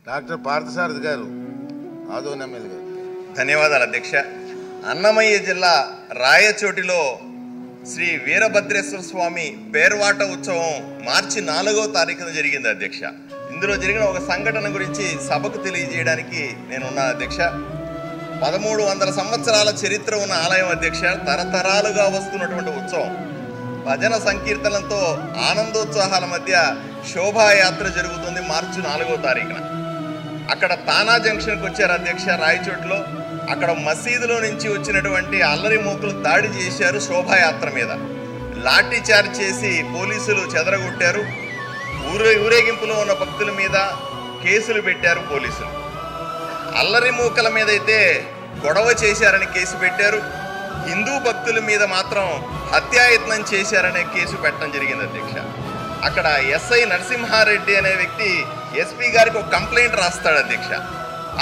Doctor Parthasarathi గారు Adoni MLA గారు. ధన్యవాదాలు అధ్యక్ష. అన్నమయ్య జిల్లా రాయచోటిలో శ్రీ వీరభద్రేశ్వర స్వామి పేర్వాట ఉత్సవం మార్చి 4వ తారీఖున జరిగింది అధ్యక్ష. ఇందులో జరిగిన ఒక సంఘటన గురించి సభకు తెలియజేయడానికి నేనున్నాను అధ్యక్ష. 1300 సంవత్సరాల చరిత్ర ఉన్న ఆలయం అధ్యక్ష. తరతరాలుగా వస్తున్నటువంటి ఉత్సవం భజన సంకీర్తనలతో ఆనందోత్సాహాల మధ్య శోభాయాత్ర జరుగుతుంది మార్చి 4వ తారీఖున. అక్కడ తానా జంక్షన్కి వచ్చారు అధ్యక్ష రాయచోటిలో. అక్కడ మసీదులో నుంచి వచ్చినటువంటి అల్లరి మూకలు దాడి చేశారు శోభాయాత్ర మీద. లాఠీ చార్జ్ చేసి పోలీసులు చెదరగొట్టారు. ఊరేగింపులో ఉన్న భక్తుల మీద కేసులు పెట్టారు పోలీసులు. అల్లరి మూకల మీద అయితే గొడవ చేశారని కేసు పెట్టారు. హిందూ భక్తుల మీద మాత్రం హత్యాయత్నం చేశారనే కేసు పెట్టడం జరిగింది అధ్యక్ష. అక్కడ ఎస్ఐ నరసింహారెడ్డి అనే వ్యక్తి ఎస్పీ గారికి ఒక కంప్లైంట్ రాస్తాడు అధ్యక్ష.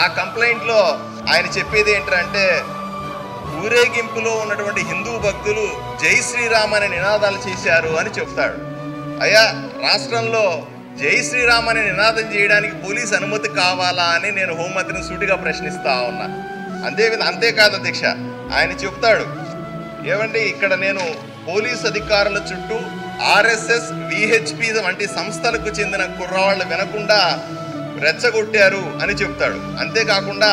ఆ కంప్లైంట్లో ఆయన చెప్పేది ఏంటంటే ఊరేగింపులో ఉన్నటువంటి హిందూ భక్తులు జై శ్రీరామ్ అనే నినాదాలు చేశారు అని చెప్తాడు. అయ్యా, రాష్ట్రంలో జై శ్రీరామ్ అనే నినాదం చేయడానికి పోలీస్ అనుమతి కావాలా అని నేను హోంమంత్రిని సూటిగా ప్రశ్నిస్తా ఉన్నా. అంతేకాదు అధ్యక్ష, ఆయన చెప్తాడు ఏమంటే ఇక్కడ నేను పోలీస్ అధికారుల చుట్టూ ఆర్ఎస్ఎస్ విహెచ్పి వంటి సంస్థలకు చెందిన కుర్రవాళ్ళు వినకుండా రెచ్చగొట్టారు అని చెప్తాడు. అంతేకాకుండా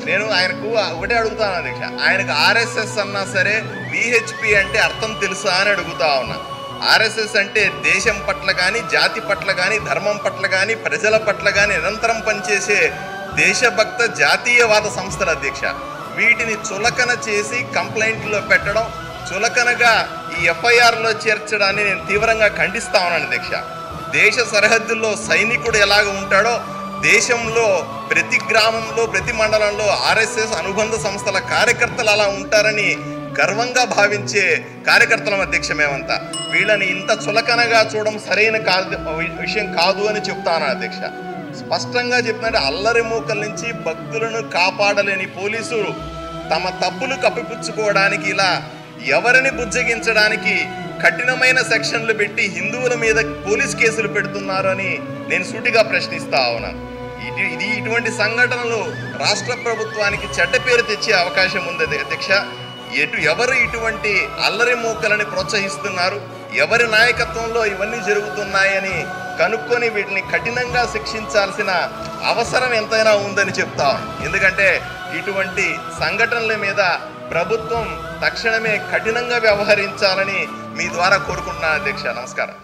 నేను ఆయనకు ఒకటే అడుగుతాను అధ్యక్ష, ఆయనకు ఆర్ఎస్ఎస్ అన్నా సరే విహెచ్పి అంటే అర్థం తెలుసా అని అడుగుతా ఉన్నా. ఆర్ఎస్ఎస్ అంటే దేశం పట్ల కానీ జాతి పట్ల కానీ ధర్మం పట్ల కానీ ప్రజల పట్ల కానీ నిరంతరం పనిచేసే దేశభక్త జాతీయవాద సంస్థల అధ్యక్ష. వీటిని చులకన చేసి కంప్లైంట్లో పెట్టడం, చులకనగా ఈ ఎఫ్ఐఆర్లో చేర్చడాన్ని నేను తీవ్రంగా ఖండిస్తా ఉన్నాను అధ్యక్ష. దేశ సరిహద్దుల్లో సైనికుడు ఎలాగ ఉంటాడో దేశంలో ప్రతి గ్రామంలో ప్రతి మండలంలో ఆర్ఎస్ఎస్ అనుబంధ సంస్థల కార్యకర్తలు అలా ఉంటారని గర్వంగా భావించే కార్యకర్తలం అధ్యక్ష. మేమంతా వీళ్ళని ఇంత చులకనగా చూడడం సరైన విషయం కాదు అని చెప్తాను అధ్యక్ష. స్పష్టంగా చెప్పినట్టు అల్లరి మూకల నుంచి భక్తులను కాపాడలేని పోలీసులు తమ తప్పులు కప్పిపుచ్చుకోవడానికి ఇలా ఎవరిని బుజ్జగించడానికి కఠినమైన సెక్షన్లు పెట్టి హిందువుల మీద పోలీస్ కేసులు పెడుతున్నారు అని నేను సూటిగా ప్రశ్నిస్తా ఉన్నాను. ఇటువంటి సంఘటనలు రాష్ట్ర ప్రభుత్వానికి చెడ్డ పేరు తెచ్చే అవకాశం ఉంది అధ్యక్ష. ఎవరు ఇటువంటి అల్లరి మూకలని ప్రోత్సహిస్తున్నారు, ఎవరి నాయకత్వంలో ఇవన్నీ జరుగుతున్నాయని కనుక్కొని వీటిని కఠినంగా శిక్షించాల్సిన అవసరం ఎంతైనా ఉందని చెప్తాను. ఎందుకంటే ఇటువంటి సంఘటనల మీద ప్రభుత్వం తక్షణమే కఠినంగా వ్యవహరించాలని మీ ద్వారా కోరుకుంటున్నాను అధ్యక్ష. నమస్కారం.